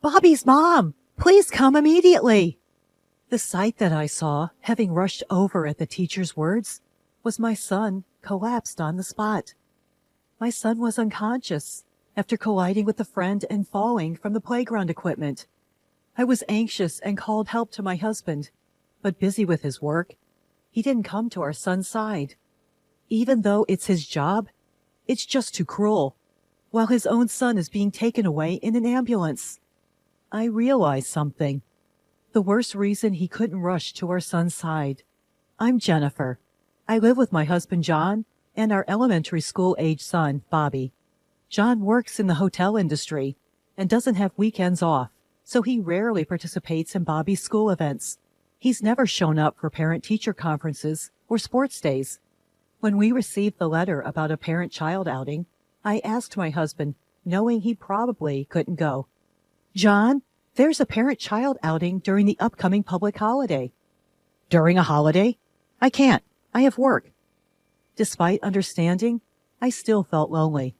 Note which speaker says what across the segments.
Speaker 1: Bobby's mom! Please come immediately! The sight that I saw, having rushed over at the teacher's words, was my son collapsed on the spot. My son was unconscious after colliding with a friend and falling from the playground equipment. I was anxious and called help to my husband, but busy with his work, he didn't come to our son's side. Even though it's his job, it's just too cruel, while his own son is being taken away in an ambulance. I realized something. The worst reason he couldn't rush to our son's side. I'm Jennifer. I live with my husband John and our elementary school-age son, Bobby. John works in the hotel industry and doesn't have weekends off, so he rarely participates in Bobby's school events. He's never shown up for parent-teacher conferences or sports days. When we received the letter about a parent-child outing, I asked my husband, knowing he probably couldn't go, "John, there's a parent-child outing during the upcoming public holiday." "During a holiday? I can't. I have work." Despite understanding, I still felt lonely.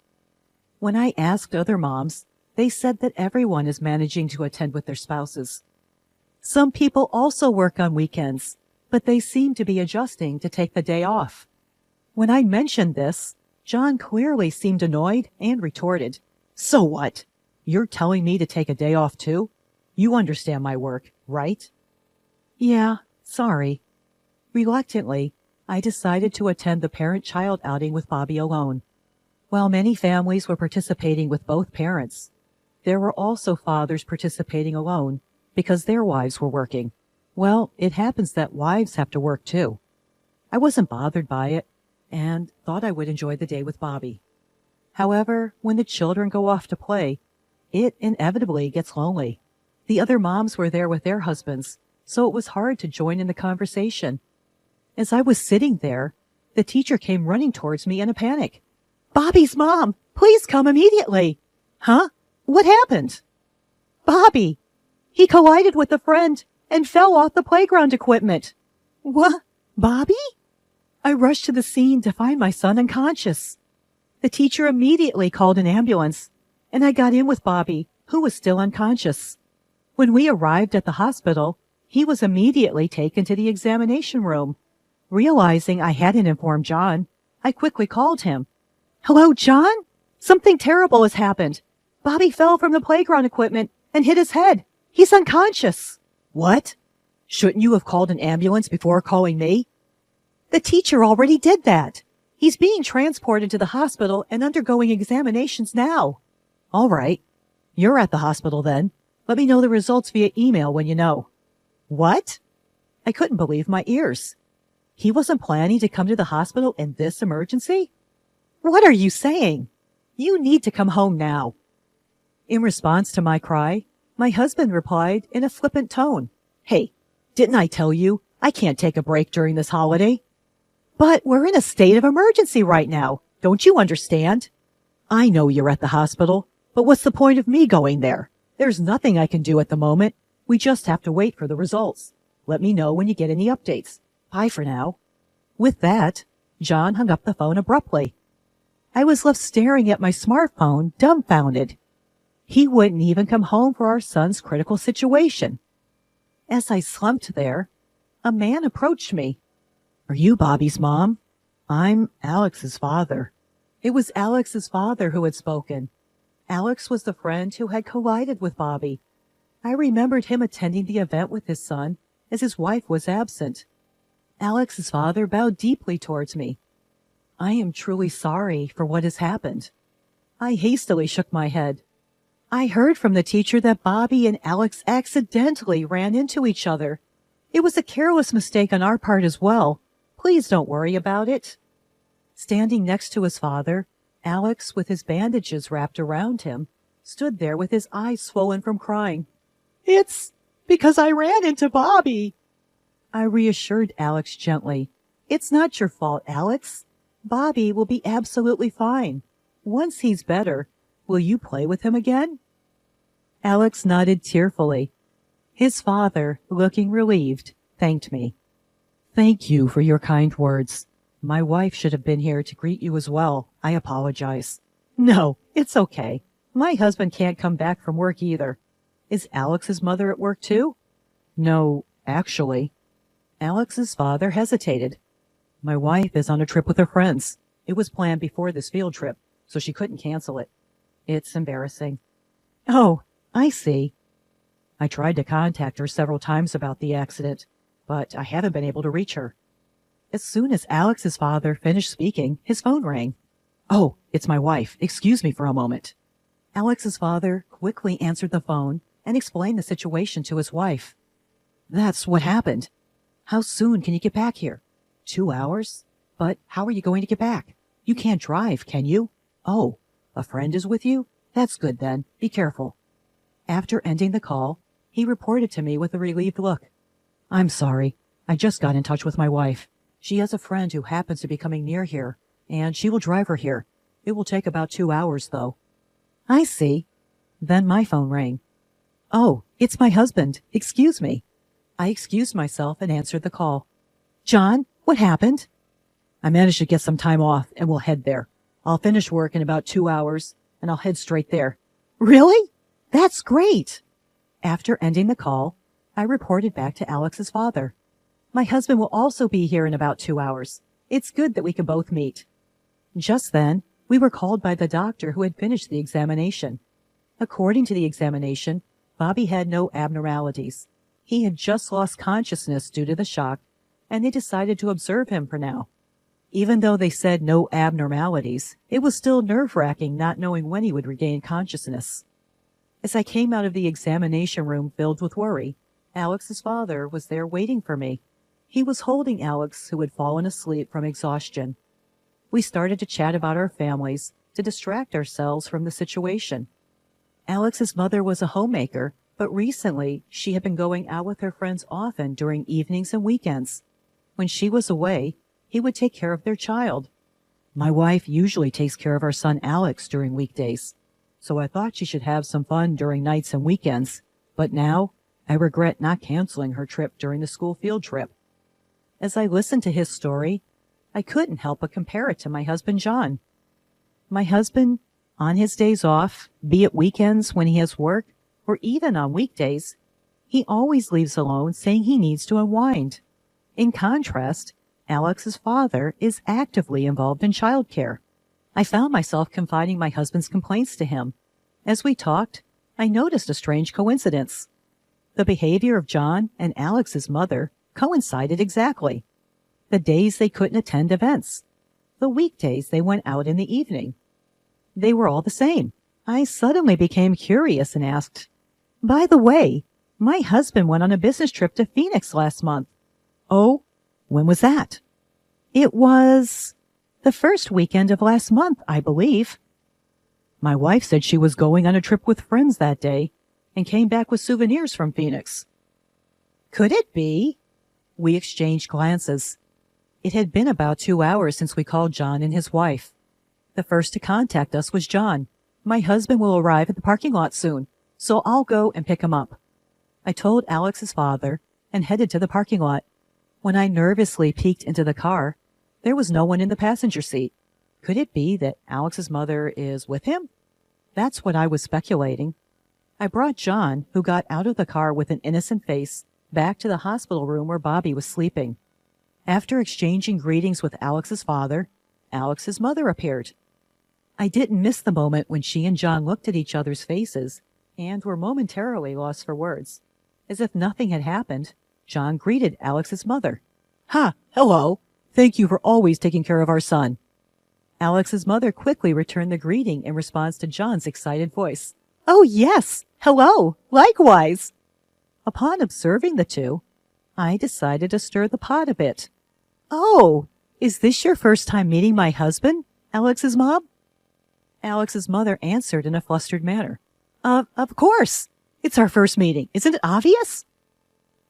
Speaker 1: When I asked other moms, they said that everyone is managing to attend with their spouses. Some people also work on weekends, but they seem to be adjusting to take the day off. When I mentioned this, John clearly seemed annoyed and retorted, "So what? You're telling me to take a day off too? You understand my work, right?" "Yeah, sorry." Reluctantly, I decided to attend the parent-child outing with Bobby alone. While many families were participating with both parents, there were also fathers participating alone because their wives were working. Well, it happens that wives have to work too. I wasn't bothered by it and thought I would enjoy the day with Bobby. However, when the children go off to play, it inevitably gets lonely. The other moms were there with their husbands, so it was hard to join in the conversation. As I was sitting there, the teacher came running towards me in a panic. "Bobby's mom! Please come immediately!" "Huh? What happened?" "Bobby! He collided with a friend and fell off the playground equipment." "What? Bobby?" I rushed to the scene to find my son unconscious. The teacher immediately called an ambulance, and I got in with Bobby, who was still unconscious. When we arrived at the hospital, he was immediately taken to the examination room. Realizing I hadn't informed John, I quickly called him. "Hello, John? Something terrible has happened. Bobby fell from the playground equipment and hit his head. He's unconscious." "What? Shouldn't you have called an ambulance before calling me?" "The teacher already did that. He's being transported to the hospital and undergoing examinations now." "All right. You're at the hospital then. Let me know the results via email when you know." "What?" I couldn't believe my ears. He wasn't planning to come to the hospital in this emergency? "What are you saying? You need to come home now." In response to my cry, my husband replied in a flippant tone, "Hey, didn't I tell you I can't take a break during this holiday?" "But we're in a state of emergency right now. Don't you understand?" "I know you're at the hospital, but what's the point of me going there? There's nothing I can do at the moment. We just have to wait for the results. Let me know when you get any updates. Bye for now." With that, John hung up the phone abruptly. I was left staring at my smartphone, dumbfounded. He wouldn't even come home for our son's critical situation. As I slumped there, a man approached me. "Are you Bobby's mom?" "I'm Alex's father." It was Alex's father who had spoken. Alex was the friend who had collided with Bobby. I remembered him attending the event with his son as his wife was absent. Alex's father bowed deeply towards me. "I am truly sorry for what has happened." I hastily shook my head. "I heard from the teacher that Bobby and Alex accidentally ran into each other. It was a careless mistake on our part as well. Please don't worry about it." Standing next to his father, Alex, with his bandages wrapped around him, stood there with his eyes swollen from crying. "It's because I ran into Bobby." I reassured Alex gently. "It's not your fault, Alex. Bobby will be absolutely fine. Once he's better, will you play with him again?" Alex nodded tearfully. His father, looking relieved, thanked me. "Thank you for your kind words. My wife should have been here to greet you as well. I apologize." "No, it's okay. My husband can't come back from work either." Is Alex's mother at work too? No, actually. Alex's father hesitated. My wife is on a trip with her friends. It was planned before this field trip, so she couldn't cancel it. It's embarrassing. Oh, I see. I tried to contact her several times about the accident, but I haven't been able to reach her. As soon as Alex's father finished speaking, his phone rang. Oh, it's my wife. Excuse me for a moment. Alex's father quickly answered the phone and explained the situation to his wife. That's what happened. How soon can you get back here? 2 hours? But how are you going to get back? You can't drive, can you? Oh, a friend is with you? That's good then. Be careful. After ending the call, he reported to me with a relieved look. I'm sorry. I just got in touch with my wife. She has a friend who happens to be coming near here, and she will drive her here. It will take about 2 hours, though. I see. Then my phone rang. Oh, it's my husband. Excuse me. I excused myself and answered the call. John, what happened? I managed to get some time off, and we'll head there. I'll finish work in about 2 hours, and I'll head straight there. Really? That's great. After ending the call, I reported back to Alex's father. My husband will also be here in about 2 hours. It's good that we can both meet. Just then, we were called by the doctor who had finished the examination. According to the examination, Bobby had no abnormalities. He had just lost consciousness due to the shock, and they decided to observe him for now. Even though they said no abnormalities, it was still nerve-wracking not knowing when he would regain consciousness. As I came out of the examination room filled with worry, Alex's father was there waiting for me. He was holding Alex, who had fallen asleep from exhaustion. We started to chat about our families to distract ourselves from the situation. Alex's mother was a homemaker, but recently she had been going out with her friends often during evenings and weekends. When she was away, he would take care of their child. My wife usually takes care of our son Alex during weekdays, so I thought she should have some fun during nights and weekends, but now I regret not canceling her trip during the school field trip. As I listened to his story, I couldn't help but compare it to my husband John. My husband, on his days off, be it weekends when he has work, or even on weekdays, he always leaves alone saying he needs to unwind. In contrast, Alex's father is actively involved in childcare. I found myself confiding my husband's complaints to him. As we talked, I noticed a strange coincidence. The behavior of John and Alex's mother coincided exactly. The days they couldn't attend events. The weekdays they went out in the evening. They were all the same. I suddenly became curious and asked, by the way, my husband went on a business trip to Phoenix last month. Oh, when was that? It was the first weekend of last month, I believe. My wife said she was going on a trip with friends that day and came back with souvenirs from Phoenix. Could it be? We exchanged glances. It had been about 2 hours since we called John and his wife. The first to contact us was John. My husband will arrive at the parking lot soon, so I'll go and pick him up. I told Alex's father and headed to the parking lot. When I nervously peeked into the car, there was no one in the passenger seat. Could it be that Alex's mother is with him? That's what I was speculating. I brought John, who got out of the car with an innocent face, back to the hospital room where Bobby was sleeping. After exchanging greetings with Alex's father, Alex's mother appeared. I didn't miss the moment when she and John looked at each other's faces and were momentarily lost for words. As if nothing had happened, John greeted Alex's mother. Ha! Hello! Thank you for always taking care of our son. Alex's mother quickly returned the greeting in response to John's excited voice. Oh, yes! Hello! Likewise! Upon observing the two, I decided to stir the pot a bit. Oh, is this your first time meeting my husband, Alex's mom? Alex's mother answered in a flustered manner. Of course. It's our first meeting. Isn't it obvious?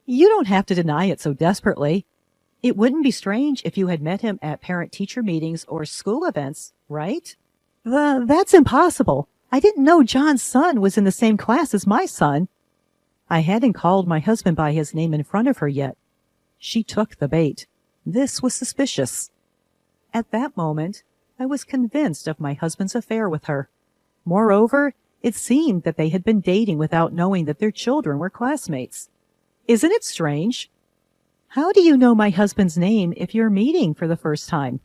Speaker 1: You don't have to deny it so desperately. It wouldn't be strange if you had met him at parent-teacher meetings or school events, right? That's impossible. I didn't know John's son was in the same class as my son. I hadn't called my husband by his name in front of her yet. She took the bait. This was suspicious. At that moment, I was convinced of my husband's affair with her. Moreover, It seemed that they had been dating without knowing that their children were classmates. Isn't it strange? How do you know my husband's name if you're meeting for the first time?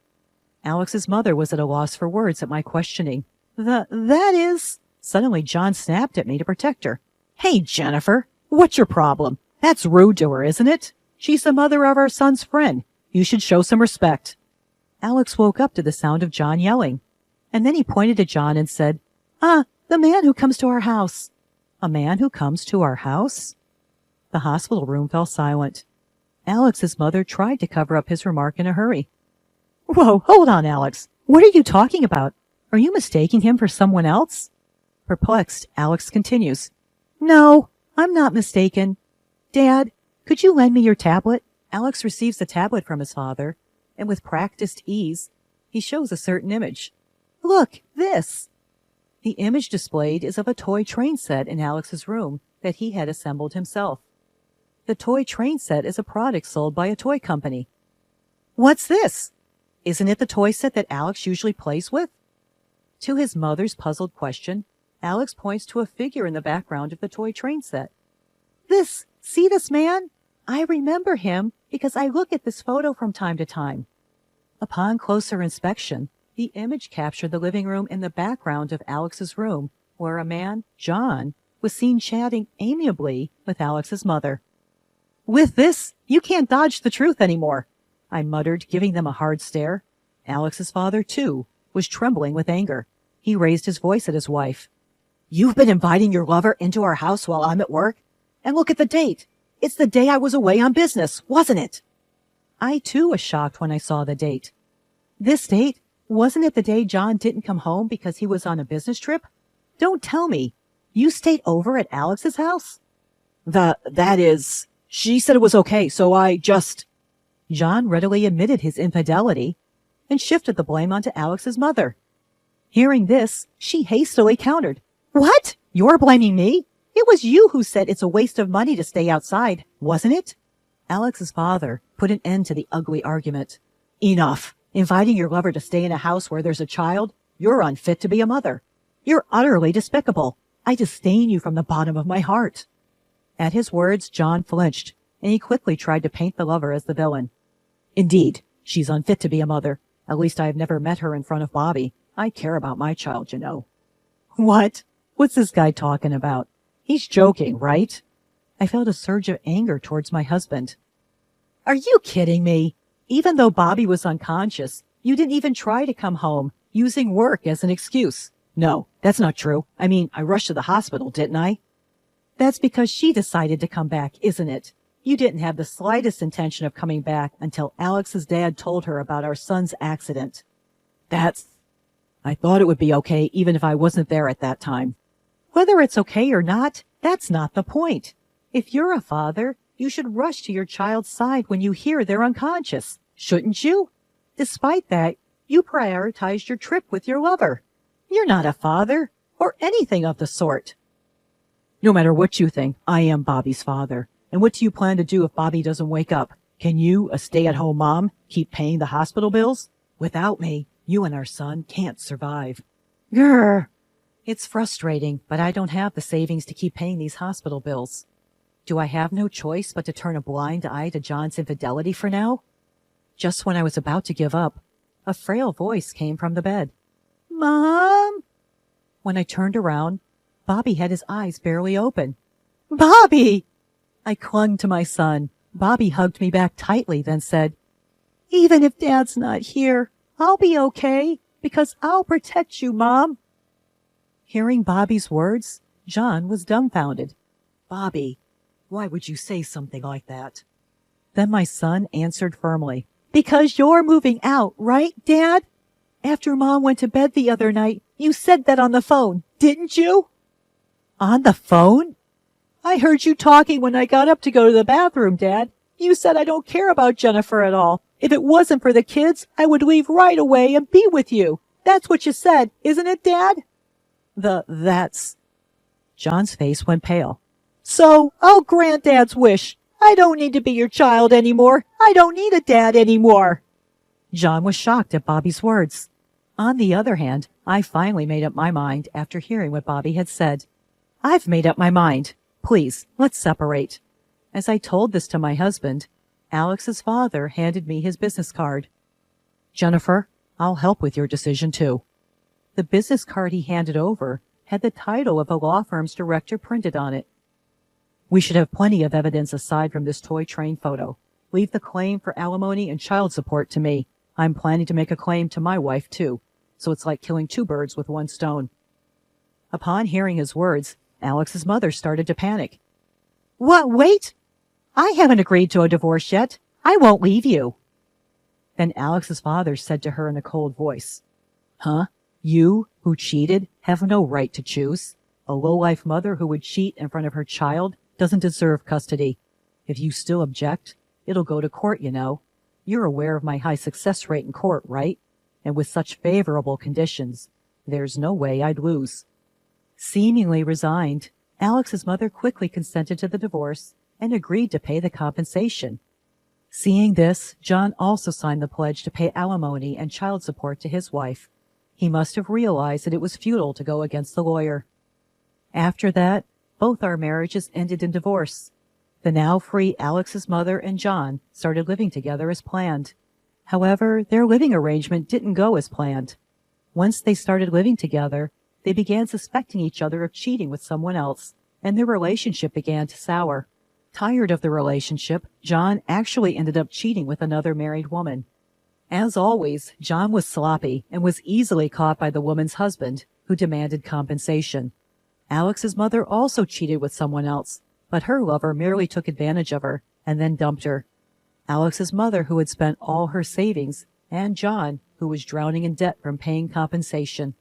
Speaker 1: Alex's mother was at a loss for words at my questioning. That is... Suddenly John snapped at me to protect her. Hey, Jennifer, what's your problem? That's rude to her, isn't it? She's the mother of our son's friend. You should show some respect. Alex woke up to the sound of John yelling. And then he pointed to John and said, the man who comes to our house. A man who comes to our house? The hospital room fell silent. Alex's mother tried to cover up his remark in a hurry. Whoa, hold on, Alex. What are you talking about? Are you mistaking him for someone else? Perplexed, Alex continues. No, I'm not mistaken. Dad, could you lend me your tablet? Alex receives the tablet from his father, and with practiced ease, he shows a certain image. Look, this. The image displayed is of a toy train set in Alex's room that he had assembled himself. The toy train set is a product sold by a toy company. What's this? Isn't it the toy set that Alex usually plays with? To his mother's puzzled question, Alex points to a figure in the background of the toy train set. See this man? I remember him because I look at this photo from time to time. Upon closer inspection, the image captured the living room in the background of Alex's room, where a man, John, was seen chatting amiably with Alex's mother. With this, you can't dodge the truth anymore, I muttered, giving them a hard stare. Alex's father, too, was trembling with anger. He raised his voice at his wife. You've been inviting your lover into our house while I'm at work? And look at the date. It's the day I was away on business, wasn't it? I, too, was shocked when I saw the date. This date? Wasn't it the day John didn't come home because he was on a business trip? Don't tell me. You stayed over at Alex's house? That is... She said it was okay, so I just... John readily admitted his infidelity and shifted the blame onto Alex's mother. Hearing this, she hastily countered. What? You're blaming me? It was you who said it's a waste of money to stay outside, wasn't it? Alex's father put an end to the ugly argument. Enough. Inviting your lover to stay in a house where there's a child? You're unfit to be a mother. You're utterly despicable. I disdain you from the bottom of my heart. At his words, John flinched, and he quickly tried to paint the lover as the villain. Indeed, she's unfit to be a mother. At least I have never met her in front of Bobby. I care about my child, you know. What? What's this guy talking about? He's joking, right? I felt a surge of anger towards my husband. Are you kidding me? Even though Bobby was unconscious, you didn't even try to come home, using work as an excuse. No, that's not true. I mean, I rushed to the hospital, didn't I? That's because she decided to come back, isn't it? You didn't have the slightest intention of coming back until Alex's dad told her about our son's accident. I thought it would be okay even if I wasn't there at that time. Whether it's okay or not, that's not the point. If you're a father, you should rush to your child's side when you hear they're unconscious, shouldn't you? Despite that, you prioritized your trip with your lover. You're not a father, or anything of the sort. No matter what you think, I am Bobby's father. And what do you plan to do if Bobby doesn't wake up? Can you, a stay-at-home mom, keep paying the hospital bills? Without me, you and our son can't survive. Grr. It's frustrating, but I don't have the savings to keep paying these hospital bills. Do I have no choice but to turn a blind eye to John's infidelity for now? Just when I was about to give up, a frail voice came from the bed. Mom? When I turned around, Bobby had his eyes barely open. Bobby! I clung to my son. Bobby hugged me back tightly, then said, Even if Dad's not here, I'll be okay, because I'll protect you, Mom. Hearing Bobby's words, John was dumbfounded. Bobby, why would you say something like that? Then my son answered firmly, Because you're moving out, right, Dad? After Mom went to bed the other night, you said that on the phone, didn't you? On the phone? I heard you talking when I got up to go to the bathroom, Dad. You said I don't care about Jennifer at all. If it wasn't for the kids, I would leave right away and be with you. That's what you said, isn't it, Dad? That's... John's face went pale. So, I'll grant Dad's wish. I don't need to be your child anymore. I don't need a dad anymore. John was shocked at Bobby's words. On the other hand, I finally made up my mind after hearing what Bobby had said. I've made up my mind. Please, let's separate. As I told this to my husband, Alex's father handed me his business card. Jennifer, I'll help with your decision too. The business card he handed over had the title of a law firm's director printed on it. We should have plenty of evidence aside from this toy train photo. Leave the claim for alimony and child support to me. I'm planning to make a claim to my wife too, so it's like killing two birds with one stone. Upon hearing his words, Alex's mother started to panic. What? Wait! I haven't agreed to a divorce yet. I won't leave you. Then Alex's father said to her in a cold voice, Huh? You, who cheated, have no right to choose. A low-life mother who would cheat in front of her child doesn't deserve custody. If you still object, it'll go to court, you know. You're aware of my high success rate in court, right? And with such favorable conditions, there's no way I'd lose. Seemingly resigned, Alex's mother quickly consented to the divorce and agreed to pay the compensation. Seeing this, John also signed the pledge to pay alimony and child support to his wife. He must have realized that it was futile to go against the lawyer. After that, both our marriages ended in divorce. The now free Alex's mother and John started living together as planned. However, their living arrangement didn't go as planned. Once they started living together, they began suspecting each other of cheating with someone else, and their relationship began to sour. Tired of the relationship, John actually ended up cheating with another married woman. As always, John was sloppy and was easily caught by the woman's husband, who demanded compensation. Alex's mother also cheated with someone else, but her lover merely took advantage of her and then dumped her. Alex's mother, who had spent all her savings, and John, who was drowning in debt from paying compensation.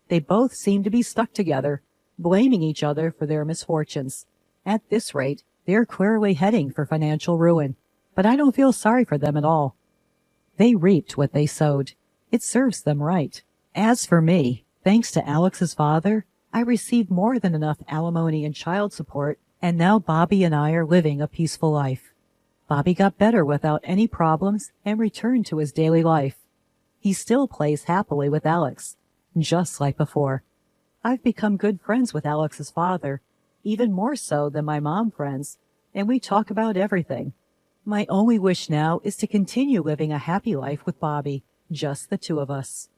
Speaker 1: They both seemed to be stuck together, blaming each other for their misfortunes. At this rate, they're clearly heading for financial ruin, but I don't feel sorry for them at all. They reaped what they sowed. It serves them right. As for me, thanks to Alex's father, I received more than enough alimony and child support, and now Bobby and I are living a peaceful life. Bobby got better without any problems and returned to his daily life. He still plays happily with Alex, just like before. I've become good friends with Alex's father, even more so than my mom friends, and we talk about everything. My only wish now is to continue living a happy life with Bobby, just the two of us.